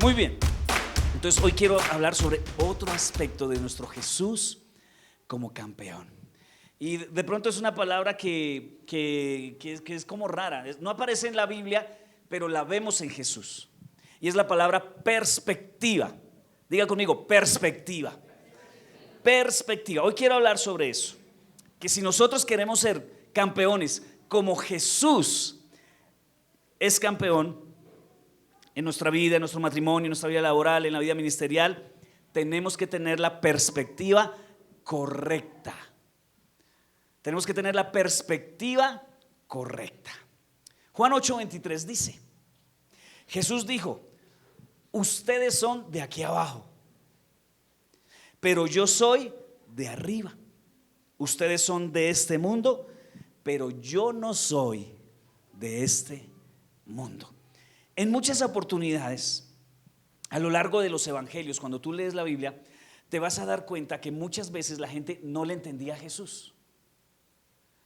Muy bien, entonces hoy quiero hablar sobre otro aspecto de nuestro Jesús como campeón. Y de pronto es una palabra que es como rara, no aparece en la Biblia, pero la vemos en Jesús. Y es la palabra perspectiva. Diga conmigo, perspectiva. Perspectiva. Hoy quiero hablar sobre eso. Que si nosotros queremos ser campeones como Jesús es campeón en nuestra vida, en nuestro matrimonio, en nuestra vida laboral, en la vida ministerial, tenemos que tener la perspectiva correcta. Tenemos que tener la perspectiva correcta. Juan 8:23 dice: Jesús dijo: ustedes son de aquí abajo, pero yo soy de arriba. Ustedes son de este mundo, pero yo no soy de este mundo. En muchas oportunidades, a lo largo de los evangelios, cuando tú lees la Biblia, te vas a dar cuenta que muchas veces la gente no le entendía a Jesús.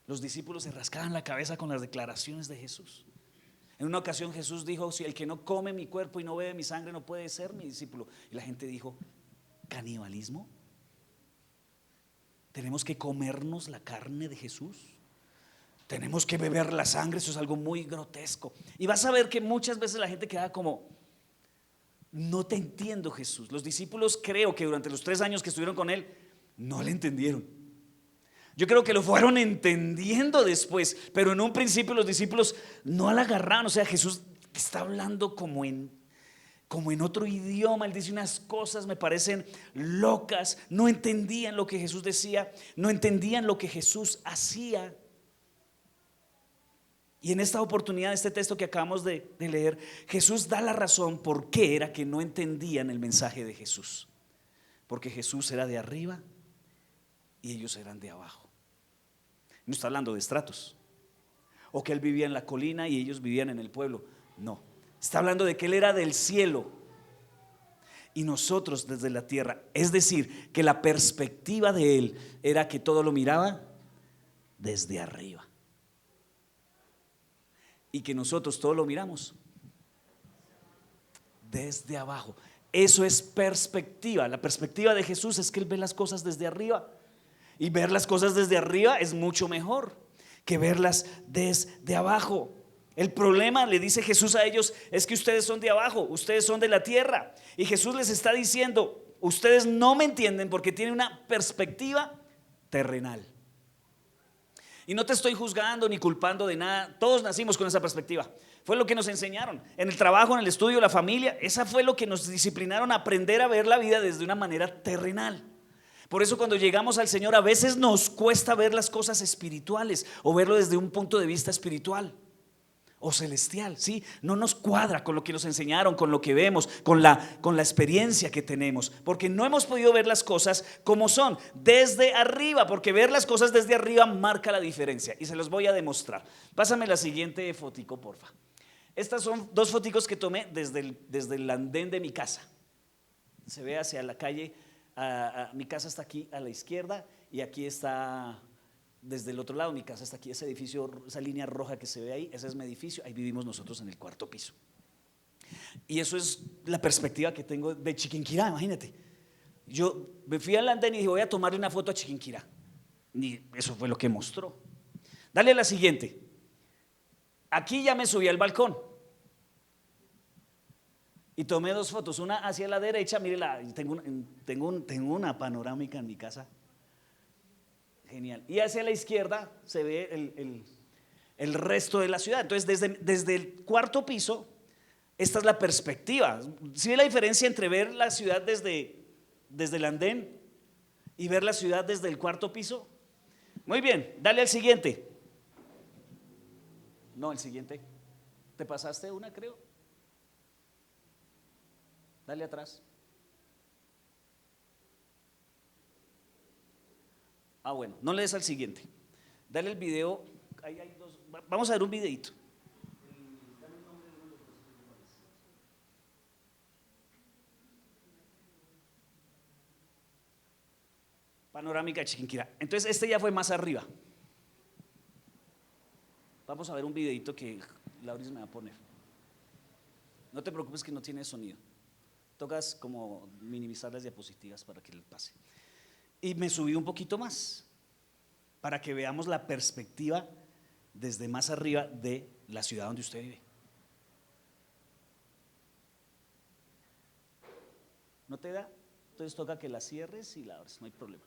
Los discípulos se rascaban la cabeza con las declaraciones de Jesús. En una ocasión Jesús dijo: si el que no come mi cuerpo y no bebe mi sangre no puede ser mi discípulo. Y la gente dijo: ¿canibalismo? ¿Tenemos que comernos la carne de Jesús? ¿Tenemos que beber la sangre? Eso es algo muy grotesco. Y vas a ver que muchas veces la gente queda como: no te entiendo, Jesús. Los discípulos, creo que durante los 3 años que estuvieron con él, no le entendieron. Yo creo que lo fueron entendiendo después, pero en un principio los discípulos no la agarraron. O sea, Jesús está hablando como en otro idioma. Él dice unas cosas, me parecen locas. No entendían lo que Jesús decía, no entendían lo que Jesús hacía. Y en esta oportunidad, este texto que acabamos de leer, Jesús da la razón por qué era que no entendían el mensaje de Jesús. Porque Jesús era de arriba y ellos eran de abajo. No está hablando de estratos, o que él vivía en la colina y ellos vivían en el pueblo. No, está hablando de que él era del cielo y nosotros desde la tierra. Es decir, que la perspectiva de él era que todo lo miraba desde arriba, y que nosotros todo lo miramos desde abajo. Eso es perspectiva. La perspectiva de Jesús es que él ve las cosas desde arriba. Y ver las cosas desde arriba es mucho mejor que verlas desde abajo. El problema, le dice Jesús a ellos, es que ustedes son de abajo, ustedes son de la tierra. Y Jesús les está diciendo: ustedes no me entienden porque tienen una perspectiva terrenal. Y no te estoy juzgando ni culpando de nada. Todos nacimos con esa perspectiva. Fue lo que nos enseñaron en el trabajo, en el estudio, la familia. Esa fue lo que nos disciplinaron a aprender a ver la vida desde una manera terrenal. Por eso cuando llegamos al Señor a veces nos cuesta ver las cosas espirituales o verlo desde un punto de vista espiritual o celestial, ¿sí? No nos cuadra con lo que nos enseñaron, con lo que vemos, con la experiencia que tenemos, porque no hemos podido ver las cosas como son, desde arriba, porque ver las cosas desde arriba marca la diferencia, y se los voy a demostrar. Pásame la siguiente fotico, porfa. Estas son 2 foticos que tomé desde el andén de mi casa. Se ve hacia la calle. Mi casa está aquí a la izquierda y aquí está desde el otro lado. Mi casa está aquí, ese edificio, esa línea roja que se ve ahí, ese es mi edificio. Ahí vivimos nosotros en el 4º piso. Y eso es la perspectiva que tengo de Chiquinquirá. Imagínate, yo me fui al andén y dije: voy a tomarle una foto a Chiquinquirá, y eso fue lo que mostró. Dale a la siguiente. Aquí ya me subí al balcón y tomé 2 fotos, una hacia la derecha, mírela, tengo una panorámica en mi casa, genial, y hacia la izquierda se ve el resto de la ciudad. Entonces desde el 4º piso, esta es la perspectiva. ¿Sí ve la diferencia entre ver la ciudad desde el andén y ver la ciudad desde el 4º piso? Muy bien, dale al siguiente. No, el siguiente. ¿Te pasaste una, creo? Dale atrás. Bueno, no le des al siguiente. Dale el video. Ahí hay 2. Vamos a ver un videito. Panorámica de Chiquinquirá. Entonces este ya fue más arriba. Vamos a ver un videito que Lauris me va a poner. No te preocupes que no tiene sonido. Tocas como minimizar las diapositivas para que le pase. Y me subí un poquito más para que veamos la perspectiva desde más arriba de la ciudad donde usted vive. ¿No te da? Entonces toca que la cierres y la abres, no hay problema.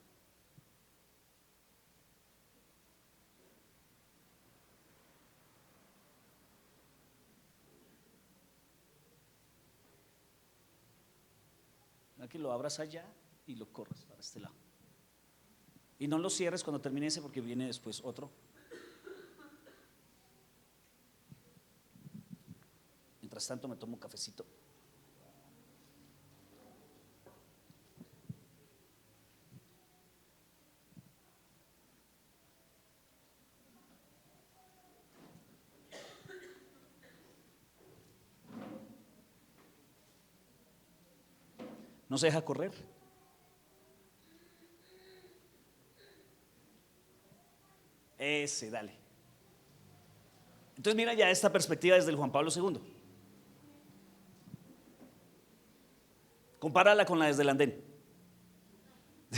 Que lo abras allá y lo corras para este lado. Y no lo cierres cuando termine ese porque viene después otro. Mientras tanto me tomo un cafecito. No se deja correr. Ese, dale. Entonces mira ya esta perspectiva desde el Juan Pablo II. Compárala con la desde el andén.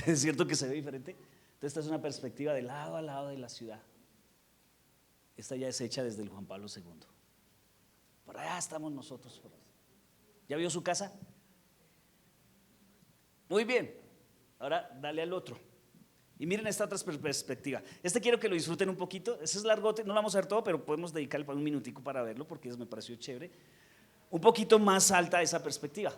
¿Es cierto que se ve diferente? Entonces esta es una perspectiva de lado a lado de la ciudad. Esta ya es hecha desde el Juan Pablo II. Por allá estamos nosotros. ¿Ya vio su casa? Muy bien, ahora dale al otro. Y miren esta otra perspectiva. Este quiero que lo disfruten un poquito. Ese es largote, no lo vamos a ver todo, pero podemos dedicarle un minutico para verlo porque me pareció chévere. Un poquito más alta esa perspectiva.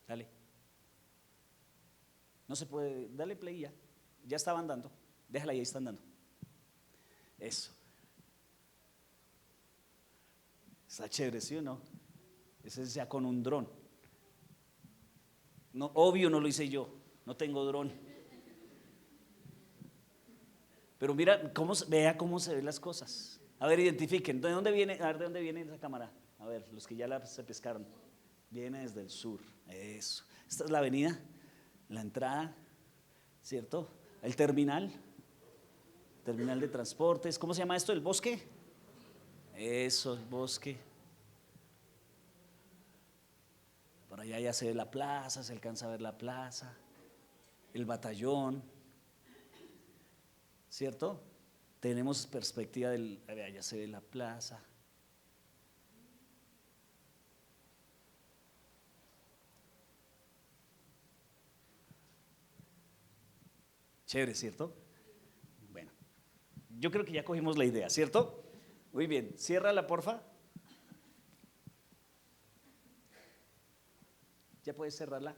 Dale. No se puede, dale play ya. Ya estaban dando. Déjala ahí están dando. Eso. Está chévere, ¿sí o no? Ese es ya con un dron. No, obvio no lo hice yo, no tengo dron. Pero mira, vea cómo se ven las cosas. A ver, identifiquen, ¿de dónde viene? A ver, ¿de dónde viene esa cámara? A ver, los que ya se pescaron. Viene desde el sur, eso. Esta es la avenida, la entrada, ¿cierto? El terminal de transportes. ¿Cómo se llama esto? ¿El bosque? Eso, el bosque. Por allá ya se ve la plaza, se alcanza a ver la plaza, el batallón, ¿cierto? Tenemos perspectiva allá se ve la plaza. Chévere, ¿cierto? Bueno, yo creo que ya cogimos la idea, ¿cierto? Muy bien, ciérrala porfa. Ya puedes cerrarla.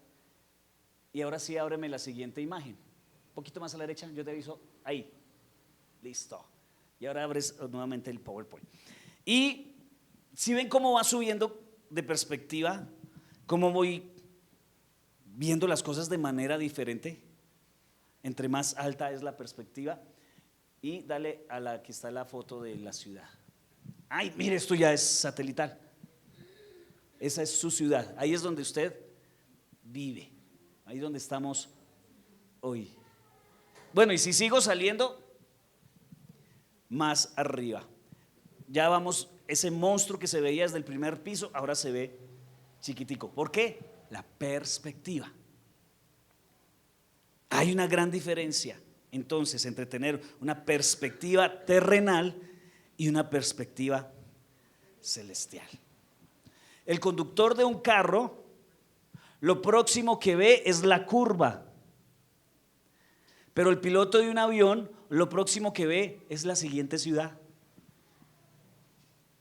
Y ahora sí, ábreme la siguiente imagen. Un poquito más a la derecha, yo te aviso. Ahí. Listo. Y ahora abres nuevamente el PowerPoint. Y si ven cómo va subiendo de perspectiva, cómo voy viendo las cosas de manera diferente, entre más alta es la perspectiva. Y dale a la que está la foto de la ciudad. Ay, mire, esto ya es satelital. Esa es su ciudad. Ahí es donde usted vive. Ahí es donde estamos hoy. Bueno, y si sigo saliendo más arriba, ya vamos, ese monstruo que se veía desde el primer piso, ahora se ve chiquitico. ¿Por qué? La perspectiva. Hay una gran diferencia entonces entre tener una perspectiva terrenal y una perspectiva celestial. El conductor de un carro, lo próximo que ve es la curva, pero el piloto de un avión, lo próximo que ve es la siguiente ciudad.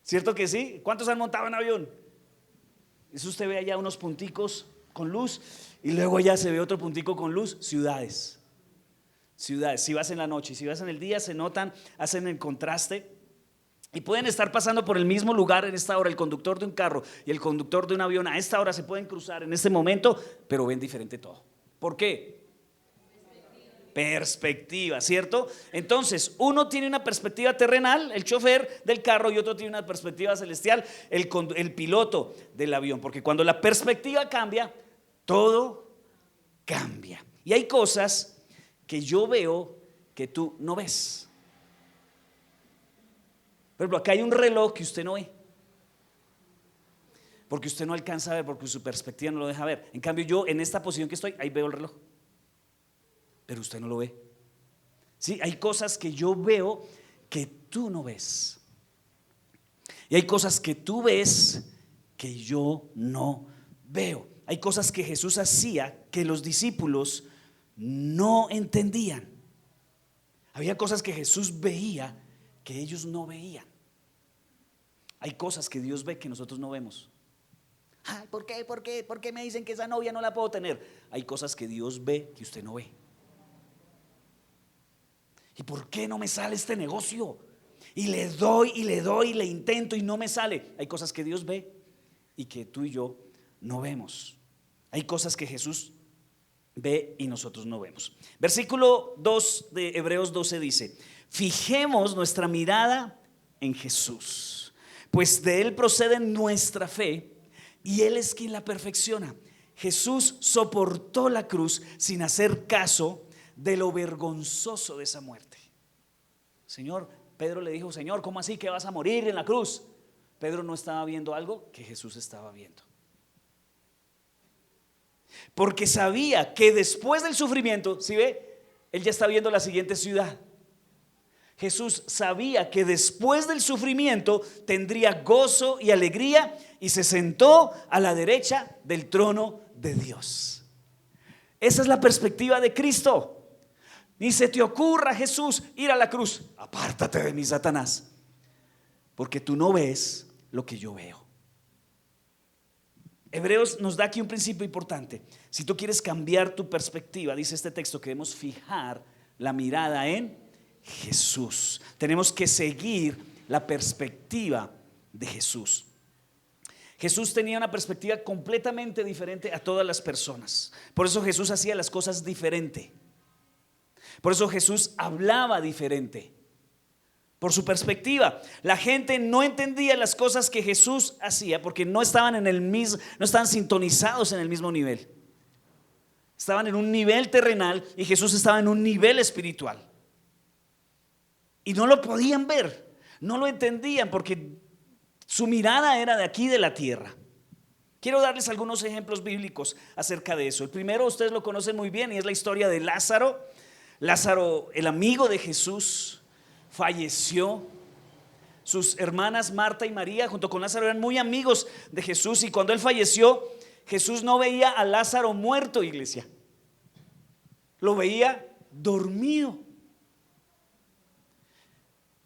¿Cierto que sí? ¿Cuántos han montado en avión? Eso usted ve allá unos punticos con luz y luego allá se ve otro puntico con luz, ciudades. Ciudades, si vas en la noche, si vas en el día, se notan, hacen el contraste y pueden estar pasando por el mismo lugar en esta hora. El conductor de un carro y el conductor de un avión a esta hora se pueden cruzar en este momento, pero ven diferente todo. ¿Por qué? Perspectiva, ¿cierto? Entonces, uno tiene una perspectiva terrenal, el chofer del carro, y otro tiene una perspectiva celestial, el piloto del avión, porque cuando la perspectiva cambia, todo cambia. Y hay cosas que yo veo que tú no ves. Por ejemplo, acá hay un reloj que usted no ve, porque usted no alcanza a ver, porque su perspectiva no lo deja ver. En cambio yo en esta posición que estoy, ahí veo el reloj, pero usted no lo ve. Sí, hay cosas que yo veo que tú no ves, y hay cosas que tú ves que yo no veo. Hay cosas que Jesús hacía que los discípulos no entendían. Había cosas que Jesús veía que ellos no veían. Hay cosas que Dios ve que nosotros no vemos. Ay, ¿por qué? ¿Por qué me dicen que esa novia no la puedo tener? Hay cosas que Dios ve que usted no ve. ¿Y por qué no me sale este negocio? Y le doy y le doy y le intento y no me sale. Hay cosas que Dios ve y que tú y yo no vemos. Hay cosas que Jesús ve y nosotros no vemos. Versículo 2 de Hebreos 12 dice: fijemos nuestra mirada en Jesús, pues de Él procede nuestra fe y Él es quien la perfecciona. Jesús soportó la cruz sin hacer caso de lo vergonzoso de esa muerte. Señor, Pedro le dijo: Señor, ¿cómo así que vas a morir en la cruz? Pedro no estaba viendo algo que Jesús estaba viendo, porque sabía que después del sufrimiento, ¿sí ve? Él ya está viendo la siguiente ciudad. Jesús sabía que después del sufrimiento tendría gozo y alegría y se sentó a la derecha del trono de Dios. Esa es la perspectiva de Cristo. Ni se te ocurra, Jesús, ir a la cruz. Apártate de mí, Satanás, porque tú no ves lo que yo veo. Hebreos nos da aquí un principio importante. Si tú quieres cambiar tu perspectiva, dice este texto que debemos fijar la mirada en Jesús. Tenemos que seguir la perspectiva de Jesús. Jesús tenía una perspectiva completamente diferente a todas las personas. Por eso Jesús hacía las cosas diferente. Por eso Jesús hablaba diferente. Por su perspectiva, la gente no entendía las cosas que Jesús hacía porque no estaban no estaban sintonizados en el mismo nivel. Estaban en un nivel terrenal y Jesús estaba en un nivel espiritual. Y no lo podían ver, no lo entendían porque su mirada era de aquí, de la tierra. Quiero darles algunos ejemplos bíblicos acerca de eso. El primero ustedes lo conocen muy bien y es la historia de Lázaro. Lázaro, el amigo de Jesús, falleció. Sus hermanas Marta y María junto con Lázaro eran muy amigos de Jesús, y cuando él falleció, Jesús no veía a Lázaro muerto, iglesia. Lo veía dormido.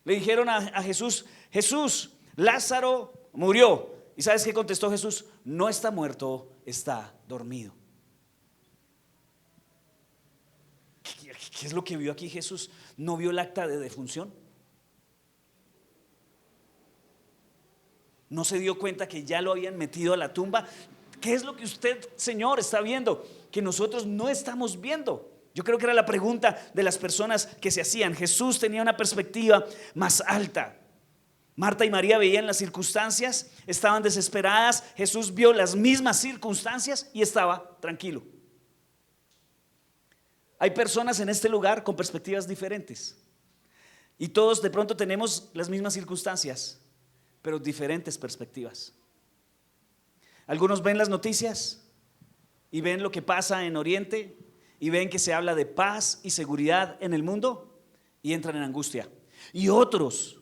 Le dijeron a Jesús: Jesús, Lázaro murió. ¿Y sabes qué contestó Jesús? No está muerto, está dormido. ¿Qué es lo que vio aquí Jesús? ¿No vio el acta de defunción? ¿No se dio cuenta que ya lo habían metido a la tumba? ¿Qué es lo que usted, Señor, está viendo que nosotros no estamos viendo? Yo creo que era la pregunta de las personas que se hacían. Jesús tenía una perspectiva más alta. Marta y María veían las circunstancias, estaban desesperadas. Jesús vio las mismas circunstancias y estaba tranquilo. Hay personas en este lugar con perspectivas diferentes y todos de pronto tenemos las mismas circunstancias, pero diferentes perspectivas. Algunos ven las noticias y ven lo que pasa en Oriente y ven que se habla de paz y seguridad en el mundo y entran en angustia. Y otros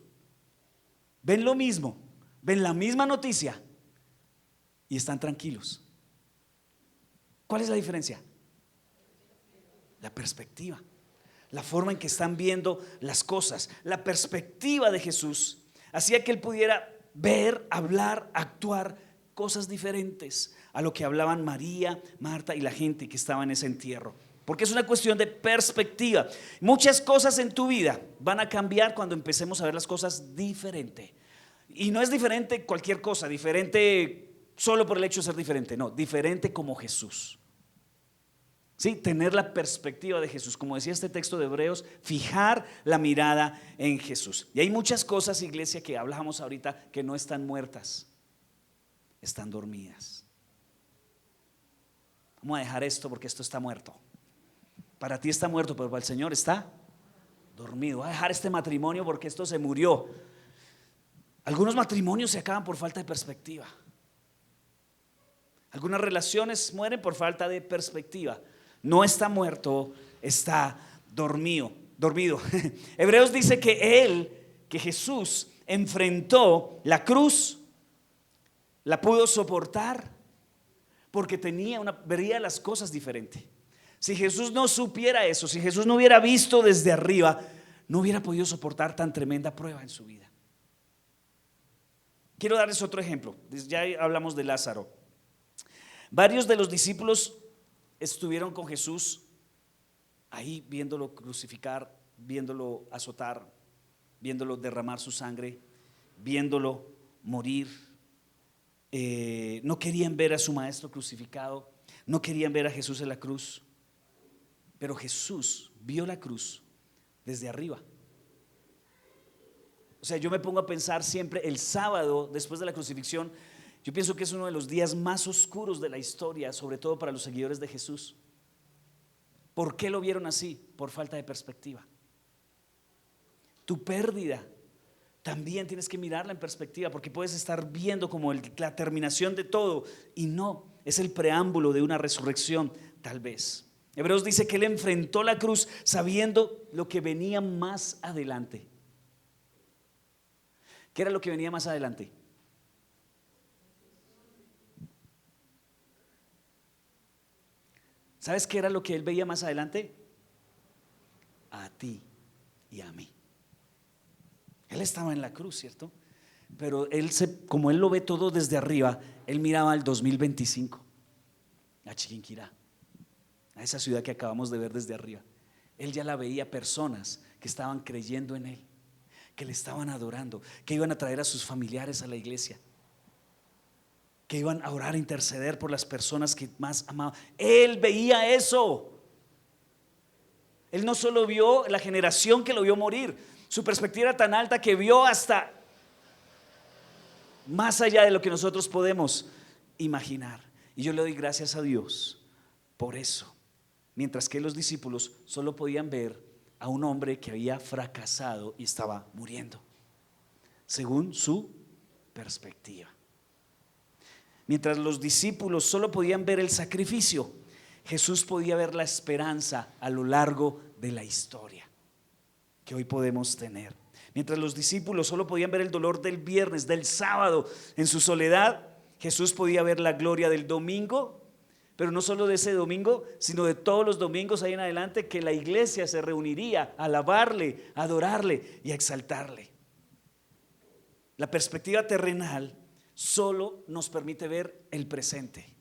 ven lo mismo, ven la misma noticia y están tranquilos. ¿Cuál es la diferencia? La perspectiva, la forma en que están viendo las cosas. La perspectiva de Jesús hacía que él pudiera ver, hablar, actuar cosas diferentes a lo que hablaban María, Marta y la gente que estaba en ese entierro. Porque es una cuestión de perspectiva. Muchas cosas en tu vida van a cambiar cuando empecemos a ver las cosas diferente. Y no es diferente cualquier cosa, diferente solo por el hecho de ser diferente, no, diferente como Jesús. Sí, tener la perspectiva de Jesús, como decía este texto de Hebreos, fijar la mirada en Jesús. Y hay muchas cosas, iglesia, que hablamos ahorita que no están muertas, están dormidas. Vamos a dejar esto porque esto está muerto. Para ti está muerto, pero para el Señor está dormido. Voy a dejar este matrimonio porque esto se murió. Algunos matrimonios se acaban por falta de perspectiva. Algunas relaciones mueren por falta de perspectiva. No está muerto, está dormido. Hebreos dice que Jesús enfrentó la cruz, la pudo soportar porque vería las cosas diferente. Si Jesús no supiera eso, si Jesús no hubiera visto desde arriba, no hubiera podido soportar tan tremenda prueba en su vida. Quiero darles otro ejemplo. Ya hablamos de Lázaro. Varios de los discípulos estuvieron con Jesús ahí viéndolo crucificar, viéndolo azotar, viéndolo derramar su sangre, viéndolo morir. No querían ver a su maestro crucificado, no querían ver a Jesús en la cruz, pero Jesús vio la cruz desde arriba. O sea, yo me pongo a pensar siempre el sábado después de la crucifixión. Yo pienso que es uno de los días más oscuros de la historia, sobre todo para los seguidores de Jesús. ¿Por qué lo vieron así? Por falta de perspectiva. Tu pérdida también tienes que mirarla en perspectiva, porque puedes estar viendo como la terminación de todo y no, es el preámbulo de una resurrección tal vez. Hebreos dice que él enfrentó la cruz sabiendo lo que venía más adelante. ¿Qué era lo que venía más adelante? ¿Sabes qué era lo que él veía más adelante? A ti y a mí. Él estaba en la cruz, ¿cierto? Pero como él lo ve todo desde arriba, él miraba al 2025, a Chiquinquirá, a esa ciudad que acabamos de ver desde arriba. Él ya la veía personas que estaban creyendo en él, que le estaban adorando, que iban a traer a sus familiares a la iglesia, que iban a orar, a interceder por las personas que más amaban. Él veía eso. Él no solo vio la generación que lo vio morir, su perspectiva era tan alta que vio hasta más allá de lo que nosotros podemos imaginar. Y yo le doy gracias a Dios por eso. Mientras que los discípulos solo podían ver a un hombre que había fracasado y estaba muriendo, según su perspectiva. Mientras los discípulos solo podían ver el sacrificio, Jesús podía ver la esperanza a lo largo de la historia que hoy podemos tener. Mientras los discípulos solo podían ver el dolor del viernes, del sábado en su soledad, Jesús podía ver la gloria del domingo, pero no solo de ese domingo, sino de todos los domingos ahí en adelante, que la iglesia se reuniría a alabarle, a adorarle y a exaltarle. La perspectiva terrenal solo nos permite ver el presente,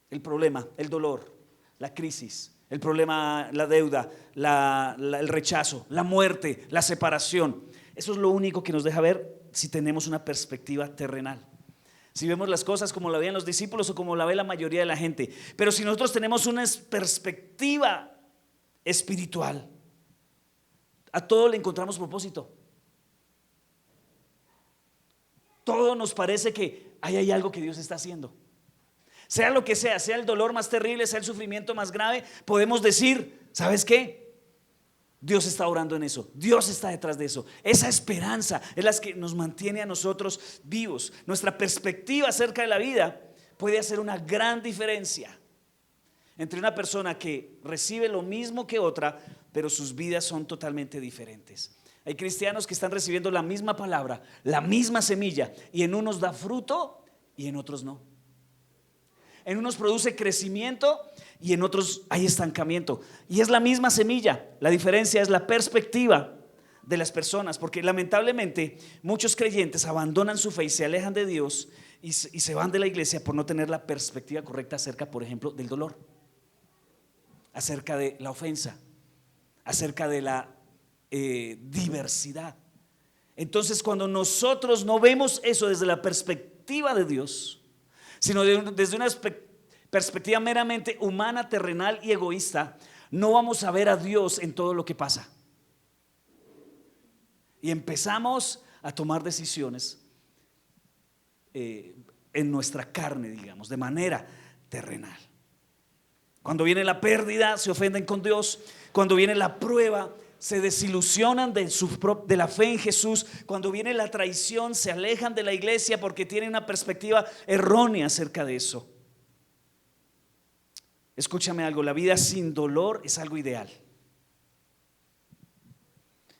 el problema, el dolor, la crisis, el problema, la deuda, el rechazo, la muerte, la separación. Eso es lo único que nos deja ver si tenemos una perspectiva terrenal, si vemos las cosas como la veían los discípulos o como la ve la mayoría de la gente. Pero si nosotros tenemos una perspectiva espiritual, a todo le encontramos propósito. Todo nos parece que ahí hay algo que Dios está haciendo. Sea lo que sea el dolor más terrible, sea el sufrimiento más grave, podemos decir, ¿sabes qué? Dios está orando en eso, Dios está detrás de eso. Esa esperanza es la que nos mantiene a nosotros vivos. Nuestra perspectiva acerca de la vida puede hacer una gran diferencia entre una persona que recibe lo mismo que otra, pero sus vidas son totalmente diferentes. Hay cristianos que están recibiendo la misma palabra, la misma semilla, y en unos da fruto y en otros no. En unos produce crecimiento y en otros hay estancamiento. Y es la misma semilla. La diferencia es la perspectiva de las personas, porque lamentablemente muchos creyentes abandonan su fe y se alejan de Dios y se van de la iglesia por no tener la perspectiva correcta acerca, por ejemplo, del dolor, acerca de la ofensa, acerca de la diversidad. Entonces, cuando nosotros no vemos eso desde la perspectiva de Dios, sino desde una perspectiva meramente humana, terrenal y egoísta, no vamos a ver a Dios en todo lo que pasa. Y empezamos a tomar decisiones en nuestra carne, digamos, de manera terrenal. Cuando viene la pérdida, se ofenden con Dios. Cuando viene la prueba, se desilusionan de la fe en Jesús. Cuando viene la traición, se alejan de la iglesia porque tienen una perspectiva errónea acerca de eso. Escúchame algo, la vida sin dolor es algo ideal,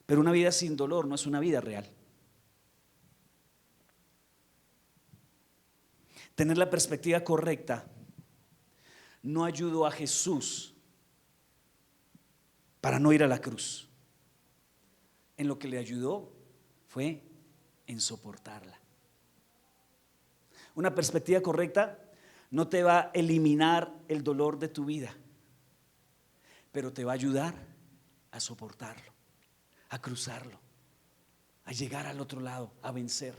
pero una vida sin dolor no es una vida real. Tener la perspectiva correcta no ayudó a Jesús para no ir a la cruz. En lo que le ayudó fue en soportarla. Una perspectiva correcta no te va a eliminar el dolor de tu vida, pero te va a ayudar a soportarlo, a cruzarlo, a llegar al otro lado, a vencer.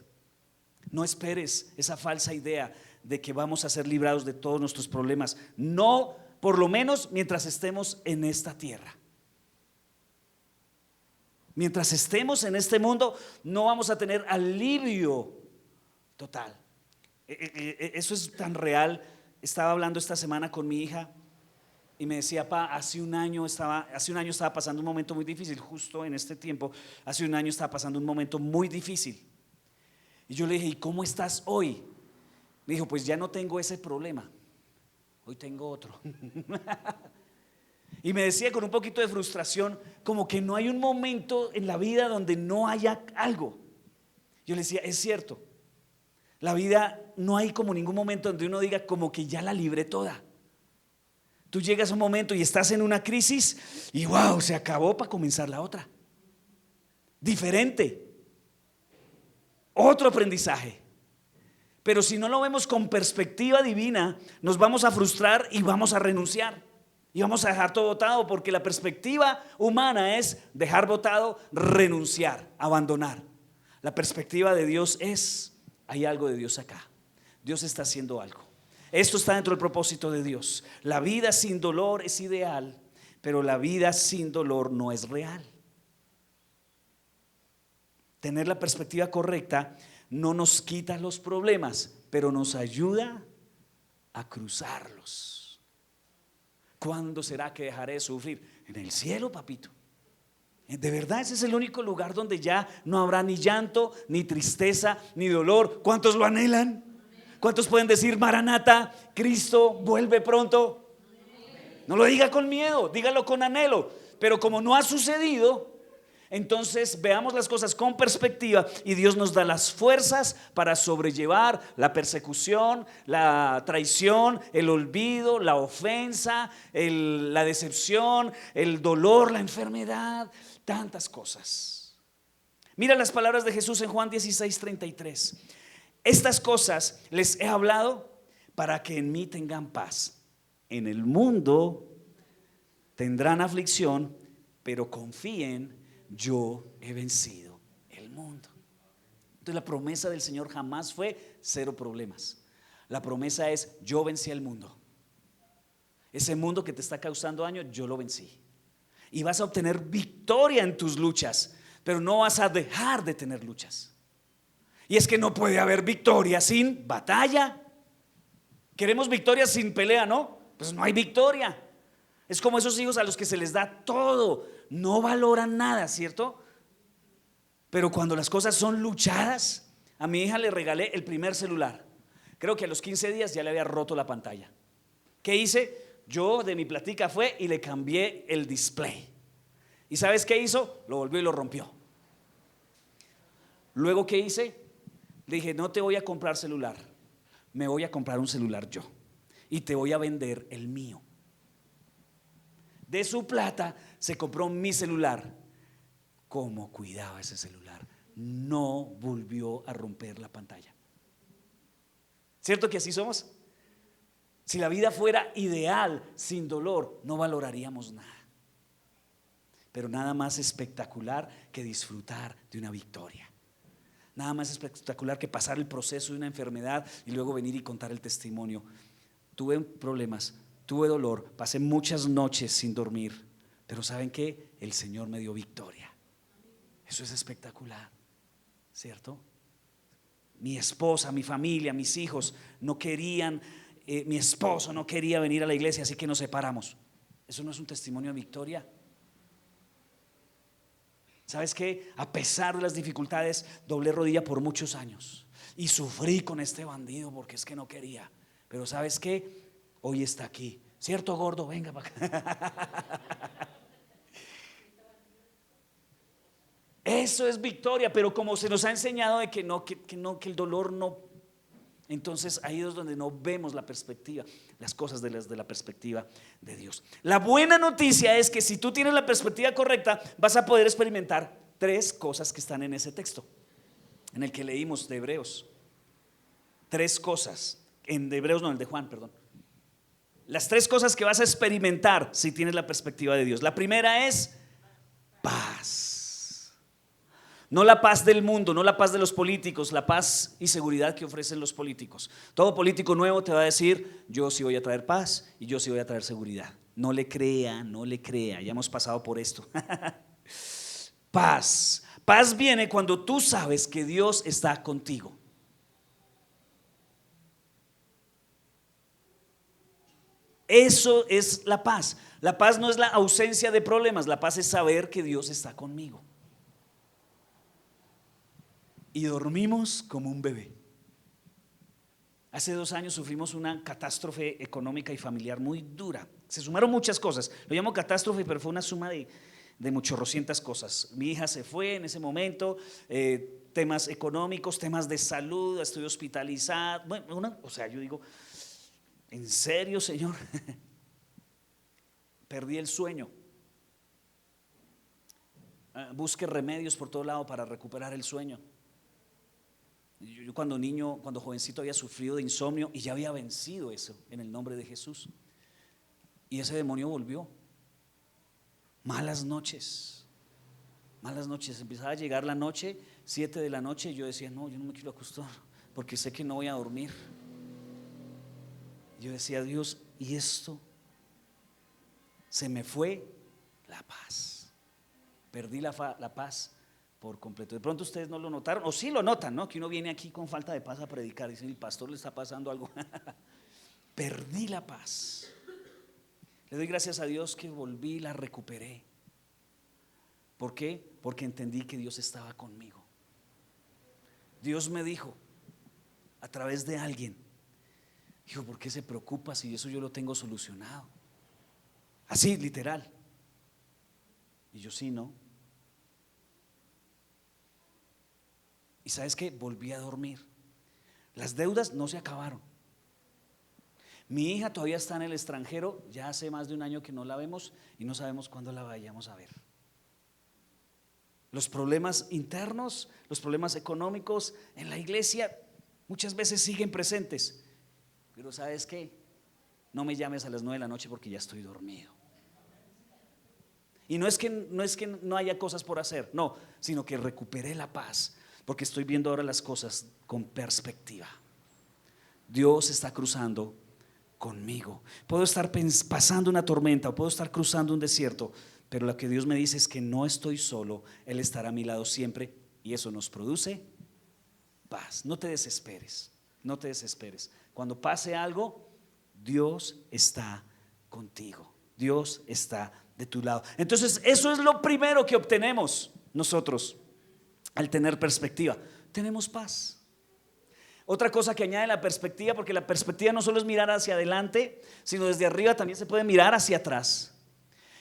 No esperes esa falsa idea de que vamos a ser librados de todos nuestros problemas. No, por lo menos mientras estemos en esta tierra. Mientras estemos en este mundo, no vamos a tener alivio total. Eso es tan real. Estaba hablando esta semana con mi hija y me decía: pa, hace un año estaba pasando un momento muy difícil. Justo en este tiempo, hace un año estaba pasando un momento muy difícil. Y yo le dije: ¿y cómo estás hoy? Me dijo: pues ya no tengo ese problema, hoy tengo otro. Y me decía con un poquito de frustración, como que no hay un momento en la vida donde no haya algo. Yo le decía: es cierto, la vida no hay como ningún momento donde uno diga como que ya la libré toda. Tú llegas a un momento y estás en una crisis y wow, se acabó para comenzar la otra. Diferente. Otro aprendizaje. Pero si no lo vemos con perspectiva divina, nos vamos a frustrar y vamos a renunciar. Y vamos a dejar todo botado, porque la perspectiva humana es dejar botado, renunciar, abandonar. La perspectiva de Dios es: hay algo de Dios acá. Dios está haciendo algo. Esto está dentro del propósito de Dios. La vida sin dolor es ideal, pero la vida sin dolor no es real. Tener la perspectiva correcta no nos quita los problemas, pero nos ayuda a cruzarlos. ¿Cuándo será que dejaré de sufrir? En el cielo, papito. De verdad, ese es el único lugar donde ya no habrá ni llanto, ni tristeza, ni dolor. ¿Cuántos lo anhelan? ¿Cuántos pueden decir: Maranata, Cristo vuelve pronto? No lo diga con miedo, dígalo con anhelo. Pero como no ha sucedido, entonces veamos las cosas con perspectiva y Dios nos da las fuerzas para sobrellevar la persecución, la traición, el olvido, la ofensa, la decepción, el dolor, la enfermedad, tantas cosas. Mira las palabras de Jesús en Juan 16:33. Estas cosas les he hablado para que en mí tengan paz. En el mundo tendrán aflicción, pero confíen, yo he vencido el mundo. Entonces la promesa del Señor jamás fue cero problemas. La promesa es: yo vencí al mundo. Ese mundo que te está causando daño, yo lo vencí. Y vas a obtener victoria en tus luchas, pero no vas a dejar de tener luchas. Y es que no puede haber victoria sin batalla. Queremos victoria sin pelea, ¿no? Pues no hay victoria. Es como esos hijos a los que se les da todo, no valoran nada, ¿cierto? Pero cuando las cosas son luchadas, a mi hija le regalé el primer celular. Creo que a los 15 días ya le había roto la pantalla. ¿Qué hice? Yo de mi platica fue y le cambié el display. ¿Y sabes qué hizo? Lo volvió y lo rompió. Luego, ¿qué hice? Le dije: no te voy a comprar celular, me voy a comprar un celular yo y te voy a vender el mío. De su plata se compró mi celular. ¿Cómo cuidaba ese celular? No volvió a romper la pantalla. ¿Cierto que así somos? Si la vida fuera ideal, sin dolor, no valoraríamos nada. Pero nada más espectacular que disfrutar de una victoria. Nada más espectacular que pasar el proceso de una enfermedad y luego venir y contar el testimonio. Tuve problemas, tuve dolor, pasé muchas noches sin dormir, pero ¿saben qué? El Señor me dio victoria. Eso es espectacular, ¿cierto? Mi esposa, mi familia, mis hijos no querían, mi esposo no quería venir a la iglesia, así que nos separamos. ¿Eso no es un testimonio de victoria? ¿Sabes qué? A pesar de las dificultades, doblé rodilla por muchos años y sufrí con este bandido porque es que no quería. Pero ¿sabes qué? Hoy está aquí. ¿Cierto, gordo? Venga para acá. Eso es victoria, pero como se nos ha enseñado de que no, que el dolor no, entonces ahí es donde no vemos la perspectiva, las cosas de la perspectiva de Dios. La buena noticia es que si tú tienes la perspectiva correcta, vas a poder experimentar tres cosas que están en ese texto, en el que leímos de Hebreos. Tres cosas, en de Hebreos no, el de Juan, perdón. Las tres cosas que vas a experimentar si tienes la perspectiva de Dios. La primera es paz. No la paz del mundo, no la paz de los políticos, la paz y seguridad que ofrecen los políticos. Todo político nuevo te va a decir: yo sí voy a traer paz y yo sí voy a traer seguridad. No le crea, no le crea, ya hemos pasado por esto. Paz. Paz viene cuando tú sabes que Dios está contigo. Eso es la paz. La paz no es la ausencia de problemas, la paz es saber que Dios está conmigo. Y dormimos como un bebé. Hace 2 años sufrimos una catástrofe económica y familiar muy dura. Se sumaron muchas cosas. Lo llamo catástrofe, pero fue una suma de muchorrocientas cosas. Mi hija se fue en ese momento, temas económicos, temas de salud, estoy hospitalizada. Bueno, o sea, yo digo, ¿en serio, Señor? Perdí el sueño. Busque remedios por todo lado para recuperar el sueño. Yo cuando niño, cuando jovencito había sufrido de insomnio y ya había vencido eso en el nombre de Jesús. Y ese demonio volvió. Malas noches. Empezaba a llegar la noche, 7 de la noche, y yo decía: no, yo no me quiero acostar porque sé que no voy a dormir. Yo decía: Dios, ¿y esto? Se me fue la paz. Perdí la paz por completo. De pronto ustedes no lo notaron, o sí lo notan, ¿no? Que uno viene aquí con falta de paz a predicar y dice: el pastor le está pasando algo. Perdí la paz. Le doy gracias a Dios que volví y la recuperé. ¿Por qué? Porque entendí que Dios estaba conmigo. Dios me dijo a través de alguien: hijo, ¿por qué se preocupa si eso yo lo tengo solucionado? Así, literal. Y yo: sí, ¿no? Y ¿sabes qué? Volví a dormir. Las deudas no se acabaron. Mi hija todavía está en el extranjero, ya hace más de 1 año que no la vemos y no sabemos cuándo la vayamos a ver. Los problemas internos, los problemas económicos en la iglesia muchas veces siguen presentes. Pero ¿sabes qué? No me llames a las 9 de la noche porque ya estoy dormido. Y no es que no haya cosas por hacer, no, sino que recuperé la paz porque estoy viendo ahora las cosas con perspectiva. Dios está cruzando conmigo. Puedo estar pasando una tormenta o puedo estar cruzando un desierto, pero lo que Dios me dice es que no estoy solo, Él estará a mi lado siempre, y eso nos produce paz. No te desesperes, no te desesperes. Cuando pase algo, Dios está contigo, Dios está de tu lado. Entonces eso es lo primero que obtenemos nosotros al tener perspectiva. Tenemos paz. Otra cosa que añade la perspectiva, porque la perspectiva no solo es mirar hacia adelante, sino desde arriba también se puede mirar hacia atrás.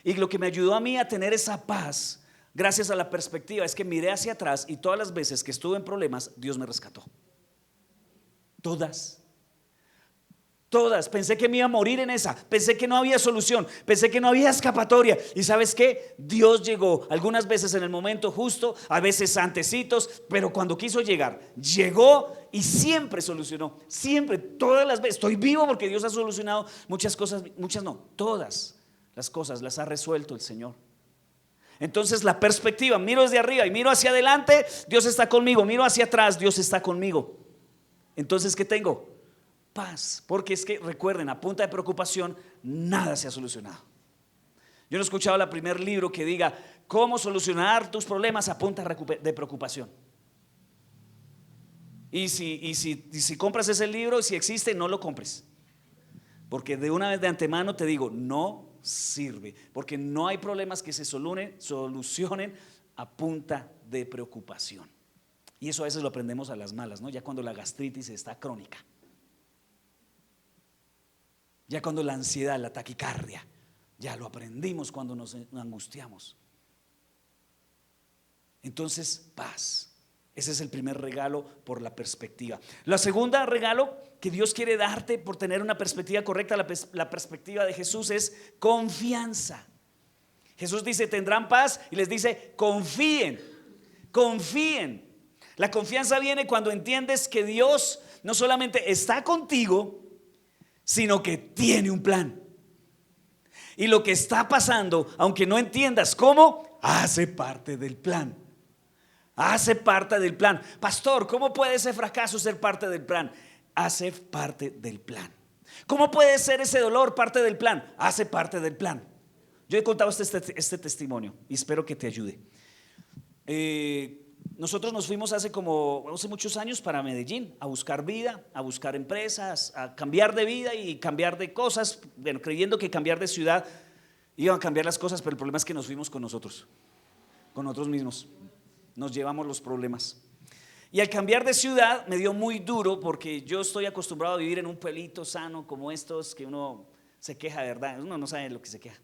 Y lo que me ayudó a mí a tener esa paz gracias a la perspectiva es que miré hacia atrás y todas las veces que estuve en problemas, Dios me rescató. Todas. Pensé que me iba a morir en esa, pensé que no había solución, pensé que no había escapatoria. Y ¿sabes qué? Dios llegó algunas veces en el momento justo, a veces antecitos, pero cuando quiso llegar, llegó y siempre solucionó. Siempre, todas las veces. Estoy vivo porque Dios ha solucionado muchas cosas, muchas no, todas las cosas las ha resuelto el Señor. Entonces la perspectiva, miro desde arriba y miro hacia adelante, Dios está conmigo, miro hacia atrás, Dios está conmigo. Entonces, ¿qué tengo? Paz, porque es que recuerden, a punta de preocupación nada se ha solucionado. Yo no he escuchado el primer libro que diga cómo solucionar tus problemas a punta de preocupación. Y si compras ese libro, si existe, no lo compres, porque de una vez de antemano te digo, no sirve, porque no hay problemas que se solucionen a punta de preocupación. Y eso a veces lo aprendemos a las malas, ¿no? Ya cuando la gastritis está crónica, ya cuando la ansiedad, la taquicardia, ya lo aprendimos cuando nos angustiamos. Entonces, paz. Ese es el primer regalo por la perspectiva. La segunda regalo que Dios quiere darte por tener una perspectiva correcta, la perspectiva de Jesús, es confianza. Jesús dice, tendrán paz, y les dice, confíen, confíen. La confianza viene cuando entiendes que Dios no solamente está contigo, sino que tiene un plan. Y lo que está pasando, aunque no entiendas cómo, hace parte del plan. Hace parte del plan. Pastor, ¿cómo puede ese fracaso ser parte del plan? Hace parte del plan. ¿Cómo puede ser ese dolor parte del plan? Hace parte del plan. Yo he contado este testimonio y espero que te ayude. Nosotros nos fuimos hace muchos años para Medellín a buscar vida, a buscar empresas, a cambiar de vida y cambiar de cosas, bueno, creyendo que cambiar de ciudad iban a cambiar las cosas, pero el problema es que nos fuimos con nosotros mismos. Nos llevamos los problemas. Y al cambiar de ciudad me dio muy duro, porque yo estoy acostumbrado a vivir en un pueblito sano como estos, que uno se queja de verdad, uno no sabe de lo que se queja.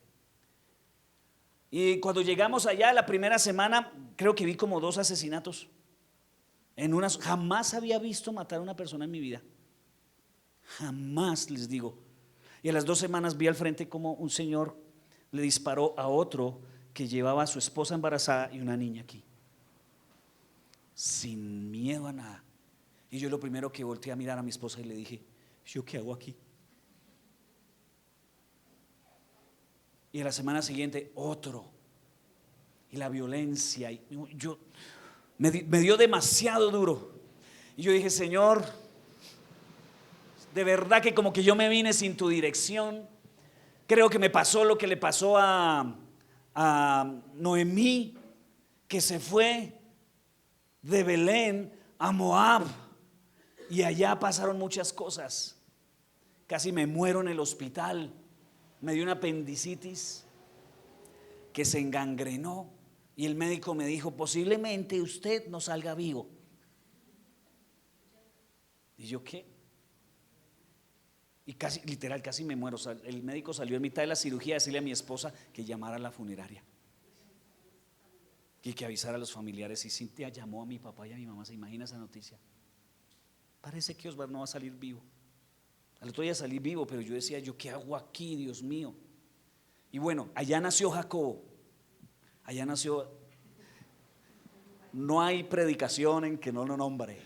Y cuando llegamos allá la primera semana, creo que vi como 2 asesinatos. Jamás había visto matar a una persona en mi vida. Jamás, les digo. Y a las 2 semanas vi al frente como un señor le disparó a otro que llevaba a su esposa embarazada y una niña aquí, sin miedo a nada. Y yo lo primero que volteé a mirar a mi esposa y le dije, ¿yo qué hago aquí? Y a la semana siguiente otro. Y la violencia, me dio demasiado duro. Y yo dije, Señor, de verdad que como que yo me vine sin tu dirección. Creo que me pasó lo que le pasó a Noemí, que se fue de Belén a Moab, y allá pasaron muchas cosas. Casi me muero en el hospital. Me dio una apendicitis que se engangrenó y el médico me dijo, posiblemente usted no salga vivo. ¿Y yo qué? Y casi, literal, casi me muero. O sea, el médico salió en mitad de la cirugía a decirle a mi esposa que llamara a la funeraria y que avisara a los familiares. Y Cintia llamó a mi papá y a mi mamá. ¿Se imagina esa noticia? Parece que Osvaldo no va a salir vivo. Al otro día salí vivo, pero yo decía, ¿yo qué hago aquí, Dios mío? Y bueno, allá nació Jacobo. Allá nació. No hay predicación en que no lo nombre.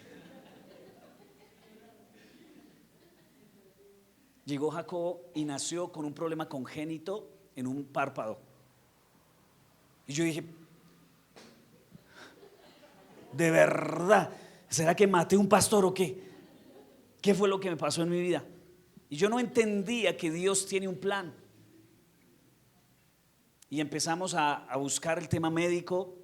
Llegó Jacobo y nació con un problema congénito en un párpado. Y yo dije, ¿de verdad? ¿Será que maté a un pastor o qué? ¿Qué fue lo que me pasó en mi vida? Y yo no entendía que Dios tiene un plan. Y empezamos a buscar el tema médico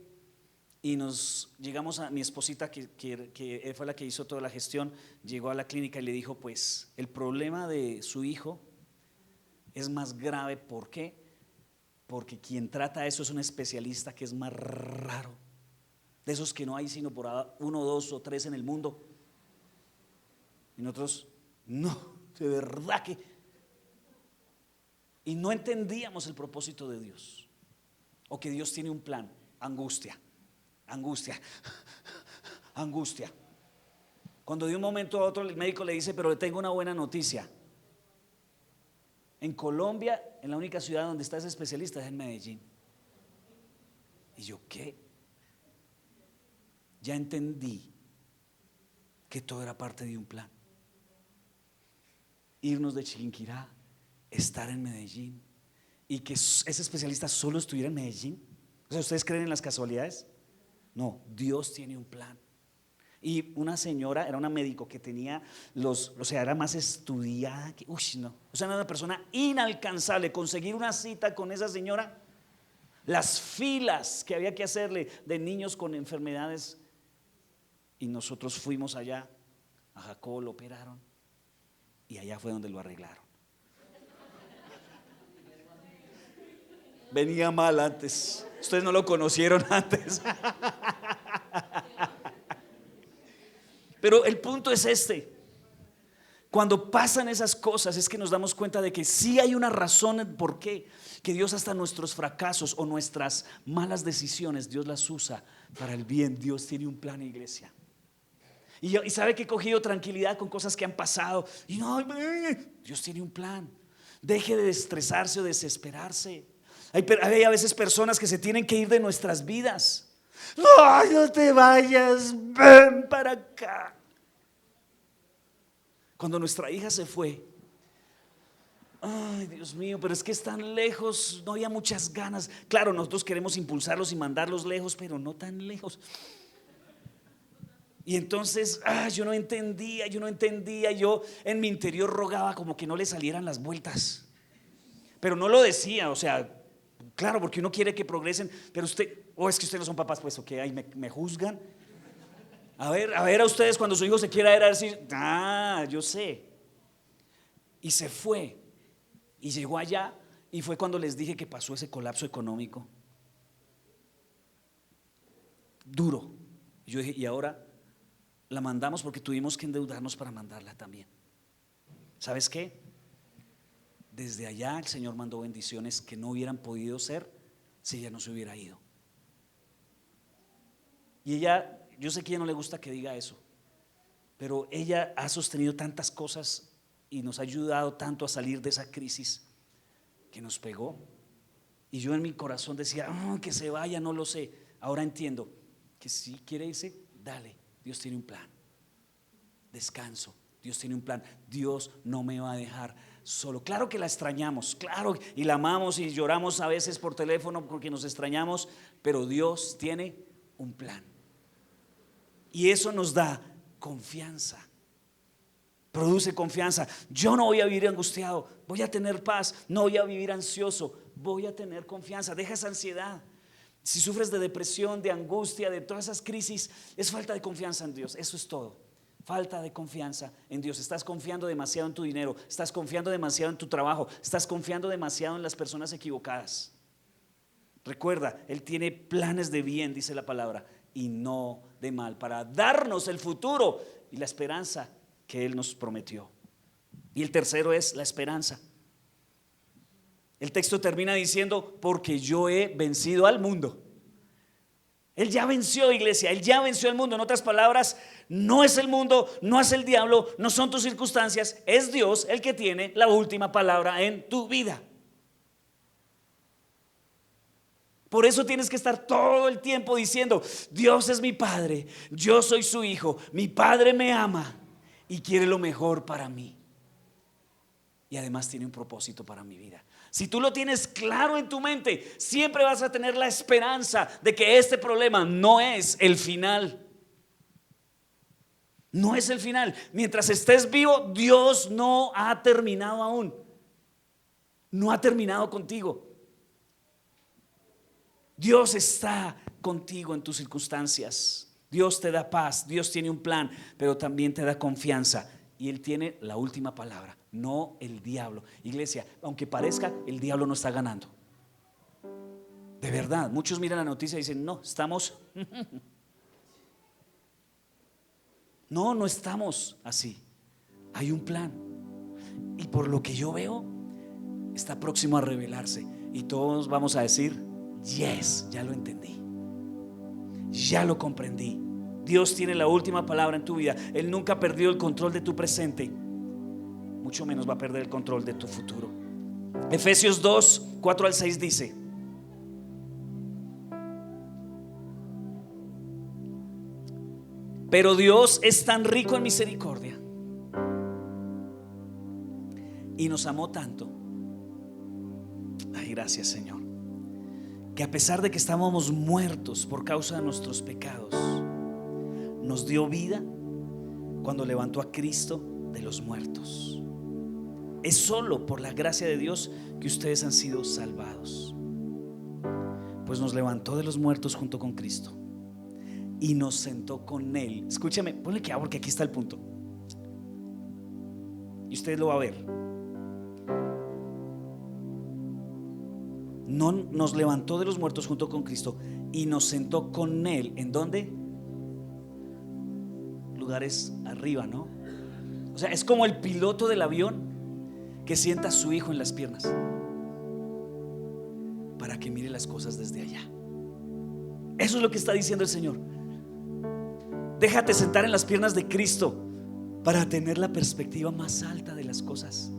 y nos llegamos a mi esposita, que fue la que hizo toda la gestión. Llegó a la clínica y le dijo, pues el problema de su hijo es más grave. ¿Por qué? Porque quien trata eso es un especialista que es más raro, de esos que no hay sino por 1, 2 o 3 en el mundo. Y nosotros, no, de verdad que. Y no entendíamos el propósito de Dios, o que Dios tiene un plan. Angustia. Cuando de un momento a otro el médico le dice, pero le tengo una buena noticia. En Colombia, en la única ciudad donde está ese especialista es en Medellín. Y yo, ¿qué? Ya entendí que todo era parte de un plan. Irnos de Chiquinquirá, estar en Medellín, y que ese especialista solo estuviera en Medellín. O sea, ¿ustedes creen en las casualidades? No, Dios tiene un plan. Y una señora, era una médico que tenía o sea, era más estudiada que, no. O sea, era una persona inalcanzable. Conseguir una cita con esa señora, las filas que había que hacerle de niños con enfermedades. Y nosotros fuimos allá, a Jacobo lo operaron, y allá fue donde lo arreglaron. Venía mal antes. Ustedes no lo conocieron antes. Pero el punto es este. Cuando pasan esas cosas es que nos damos cuenta de que sí hay una razón por qué, que Dios hasta nuestros fracasos o nuestras malas decisiones, Dios las usa para el bien. Dios tiene un plan, iglesia. Y sabe que he cogido tranquilidad con cosas que han pasado. Y no, Dios tiene un plan. Deje de estresarse o desesperarse. Hay a veces personas que se tienen que ir de nuestras vidas. No te vayas, ven para acá. Cuando nuestra hija se fue, ay Dios mío, pero es que están lejos, no había muchas ganas. Claro, nosotros queremos impulsarlos y mandarlos lejos, pero no tan lejos. Y entonces yo no entendía, yo en mi interior rogaba como que no le salieran las vueltas. Pero no lo decía, o sea, claro, porque uno quiere que progresen, pero usted, es que ustedes no son papás, pues ok, ahí me juzgan. A ver a ustedes cuando su hijo se quiera ir a decir, yo sé. Y se fue, y llegó allá, y fue cuando les dije que pasó ese colapso económico duro. Y yo dije, y ahora la mandamos porque tuvimos que endeudarnos para mandarla también. ¿Sabes qué? Desde allá el Señor mandó bendiciones que no hubieran podido ser si ella no se hubiera ido. Y ella, yo sé que a ella no le gusta que diga eso, pero ella ha sostenido tantas cosas y nos ha ayudado tanto a salir de esa crisis que nos pegó. Y yo en mi corazón decía, que se vaya, no lo sé. Ahora entiendo que si quiere irse, dale. Dios tiene un plan. Descanso. Dios tiene un plan. Dios no me va a dejar solo. Claro que la extrañamos, claro, y la amamos y lloramos a veces por teléfono porque nos extrañamos, pero Dios tiene un plan. Y eso nos da confianza. Produce confianza. Yo no voy a vivir angustiado, voy a tener paz. No voy a vivir ansioso, voy a tener confianza. Deja esa ansiedad. Si sufres de depresión, de angustia, de todas esas crisis, es falta de confianza en Dios. Eso es todo. Falta de confianza en Dios. Estás confiando demasiado en tu dinero, estás confiando demasiado en tu trabajo, estás confiando demasiado en las personas equivocadas. Recuerda, Él tiene planes de bien, dice la palabra, y no de mal, para darnos el futuro y la esperanza que Él nos prometió. Y el tercero es la esperanza. El texto termina diciendo, porque yo he vencido al mundo. Él ya venció, iglesia, Él ya venció al mundo. En otras palabras, no es el mundo, no es el diablo, no son tus circunstancias, es Dios el que tiene la última palabra en tu vida. Por eso tienes que estar todo el tiempo diciendo, Dios es mi Padre, yo soy su hijo, mi Padre me ama y quiere lo mejor para mí. Y además tiene un propósito para mi vida. Si tú lo tienes claro en tu mente, siempre vas a tener la esperanza de que este problema no es el final. No es el final. Mientras estés vivo, Dios no ha terminado aún. No ha terminado contigo. Dios está contigo en tus circunstancias. Dios te da paz, Dios tiene un plan, pero también te da confianza. Y Él tiene la última palabra, no el diablo. Iglesia, aunque parezca, el diablo no está ganando. De verdad, muchos miran la noticia y dicen, no, estamos no estamos así. Hay un plan. Y por lo que yo veo, está próximo a revelarse. Y todos vamos a decir, yes, ya lo entendí, ya lo comprendí. Dios tiene la última palabra en tu vida. Él nunca ha perdido el control de tu presente, mucho menos va a perder el control de tu futuro. Efesios 2, 4 al 6 dice: pero Dios es tan rico en misericordia y nos amó tanto, ay, gracias Señor, que a pesar de que estábamos muertos por causa de nuestros pecados, nos dio vida cuando levantó a Cristo de los muertos. Es solo por la gracia de Dios que ustedes han sido salvados, pues nos levantó de los muertos junto con Cristo y nos sentó con Él. Escúchame, ponle que porque aquí está el punto y usted lo va a ver. no nos levantó de los muertos junto con Cristo y nos sentó con Él. ¿En dónde? Lugares arriba, ¿no? O sea, es como el piloto del avión que sienta a su hijo en las piernas para que mire las cosas desde allá. Eso es lo que está diciendo el Señor. Déjate sentar en las piernas de Cristo para tener la perspectiva más alta de las cosas.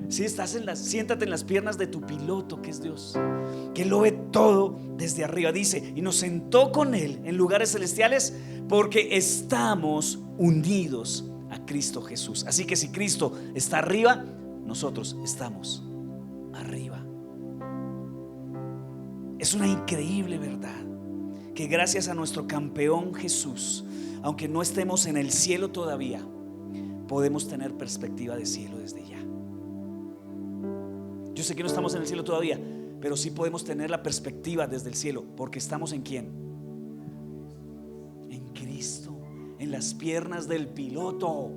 Si estás siéntate en las piernas de tu piloto, que es Dios, que lo ve todo desde arriba. Dice, y nos sentó con Él en lugares celestiales porque estamos unidos a Cristo Jesús. Así que si Cristo está arriba, nosotros estamos arriba. Es una increíble verdad que gracias a nuestro campeón Jesús, aunque no estemos en el cielo todavía, podemos tener perspectiva de cielo desde ya. Yo sé que no estamos en el cielo todavía, pero sí podemos tener la perspectiva desde el cielo, porque estamos ¿en quién? En Cristo, en las piernas del piloto.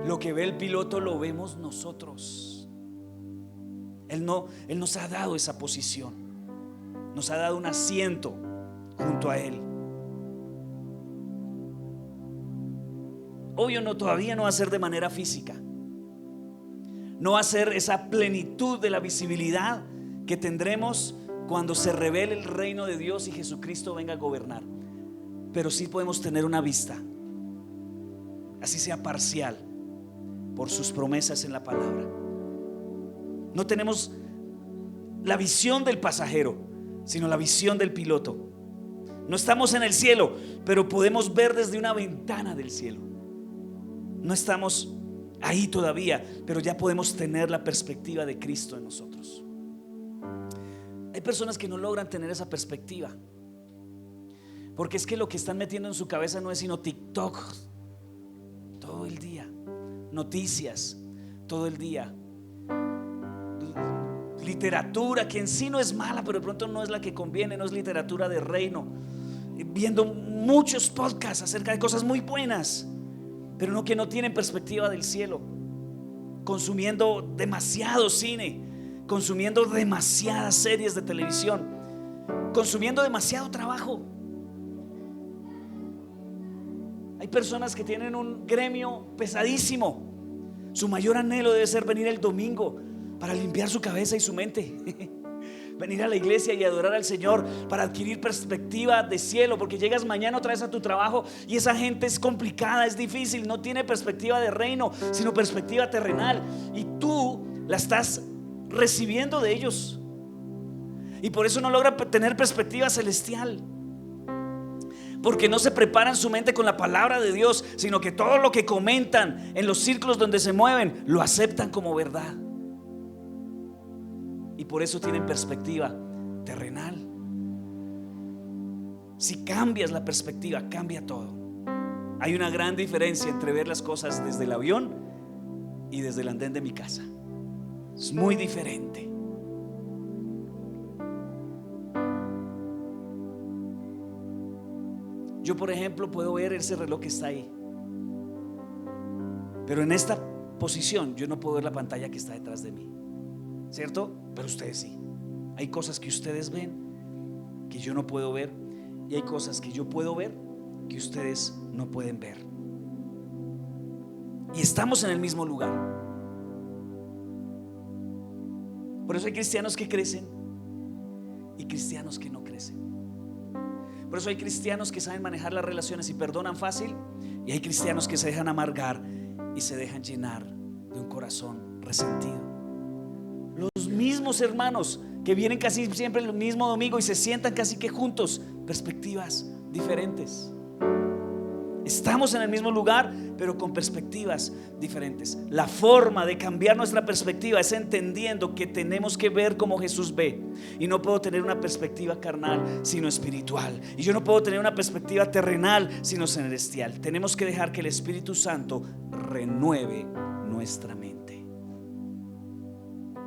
Lo que ve el piloto lo vemos nosotros. Él nos ha dado esa posición, nos ha dado un asiento junto a Él. Obvio, todavía no va a ser de manera física, no va a ser esa plenitud de la visibilidad que tendremos cuando se revele el reino de Dios y Jesucristo venga a gobernar. Pero sí podemos tener una vista, así sea parcial, por sus promesas en la palabra. No tenemos la visión del pasajero, sino la visión del piloto. No estamos en el cielo, pero podemos ver desde una ventana del cielo. No estamos ahí todavía, pero ya podemos tener la perspectiva de Cristo en nosotros. Hay personas que no logran tener esa perspectiva, porque es que lo que están metiendo en su cabeza no es sino TikTok todo el día, noticias todo el día, literatura que en sí no es mala, pero de pronto no es la que conviene, no es literatura de reino, viendo muchos podcasts acerca de cosas muy buenas, pero que no tienen perspectiva del cielo, consumiendo demasiado cine, consumiendo demasiadas series de televisión, consumiendo demasiado trabajo. Hay personas que tienen un gremio pesadísimo. Su mayor anhelo debe ser venir el domingo para limpiar su cabeza y su mente, venir a la iglesia y adorar al Señor para adquirir perspectiva de cielo, porque llegas mañana otra vez a tu trabajo y esa gente es complicada, es difícil, no tiene perspectiva de reino, sino perspectiva terrenal, y tú la estás recibiendo de ellos, y por eso no logra tener perspectiva celestial, porque no se preparan su mente con la palabra de Dios, sino que todo lo que comentan en los círculos donde se mueven lo aceptan como verdad, y por eso tienen perspectiva terrenal. Si cambias la perspectiva, cambia todo. Hay una gran diferencia entre ver las cosas desde el avión y desde el andén de mi casa. Es muy diferente. Yo, por ejemplo, puedo ver ese reloj que está ahí, pero en esta posición yo no puedo ver la pantalla que está detrás de mí, ¿cierto? Pero ustedes sí. Hay cosas que ustedes ven que yo no puedo ver, y hay cosas que yo puedo ver que ustedes no pueden ver. Y estamos en el mismo lugar. Por eso hay cristianos que crecen y cristianos que no crecen. Por eso hay cristianos que saben manejar las relaciones y perdonan fácil, y hay cristianos que se dejan amargar y se dejan llenar de un corazón resentido. Los mismos hermanos que vienen casi siempre el mismo domingo y se sientan casi que juntos, perspectivas diferentes. Estamos en el mismo lugar, pero con perspectivas diferentes. La forma de cambiar nuestra perspectiva es entendiendo que tenemos que ver como Jesús ve. Y no puedo tener una perspectiva carnal sino espiritual. Y yo no puedo tener una perspectiva terrenal sino celestial. Tenemos que dejar que el Espíritu Santo renueve nuestra mente.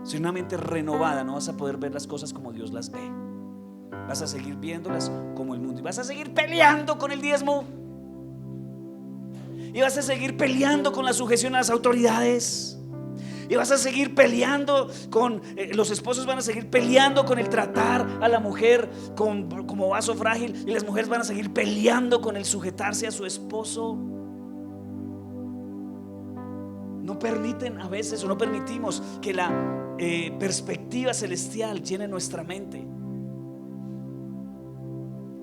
Sin una mente renovada no vas a poder ver las cosas como Dios las ve. Vas a seguir viéndolas como el mundo, y vas a seguir peleando con el diezmo, y vas a seguir peleando con la sujeción a las autoridades, Y vas a seguir peleando con, los esposos van a seguir peleando con el tratar a la mujer como vaso frágil, y las mujeres van a seguir peleando con el sujetarse a su esposo. No permiten a veces, o no permitimos que la perspectiva celestial llene nuestra mente.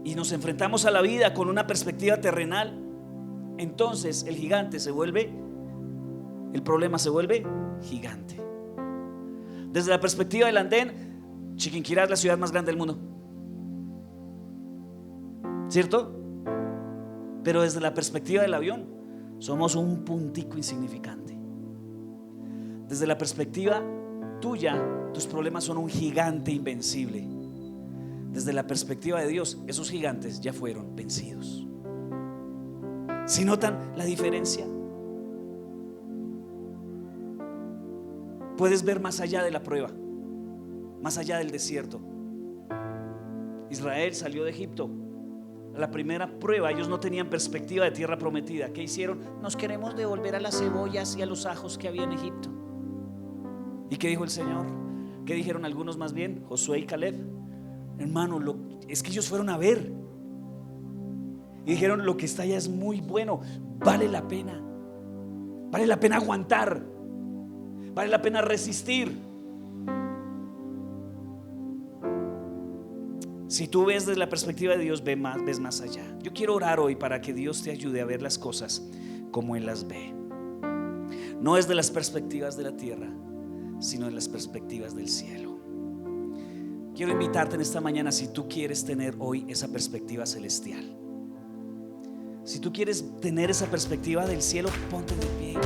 Y nos enfrentamos a la vida con una perspectiva terrenal. Entonces el problema se vuelve gigante. Desde la perspectiva del andén, Chiquinquirá es la ciudad más grande del mundo, ¿cierto? Pero desde la perspectiva del avión, somos un puntico insignificante. Desde la perspectiva tuya, tus problemas son un gigante invencible. Desde la perspectiva de Dios, esos gigantes ya fueron vencidos. ¿Sí notan la diferencia? Puedes ver más allá de la prueba, más allá del desierto. Israel salió de Egipto. A la primera prueba ellos no tenían perspectiva de tierra prometida. ¿Qué hicieron? Nos queremos devolver a las cebollas y a los ajos que había en Egipto. ¿Y qué dijo el Señor? ¿Qué dijeron algunos más bien? Josué y Caleb. Hermano, es que ellos fueron a ver y dijeron: lo que está allá es muy bueno, vale la pena aguantar, vale la pena resistir. Si tú ves desde la perspectiva de Dios, ves más allá. Yo quiero orar hoy para que Dios te ayude a ver las cosas como Él las ve, no desde las perspectivas de la tierra, sino de las perspectivas del cielo. Quiero invitarte en esta mañana, si tú quieres tener hoy esa perspectiva celestial, si tú quieres tener esa perspectiva del cielo, ponte de pie.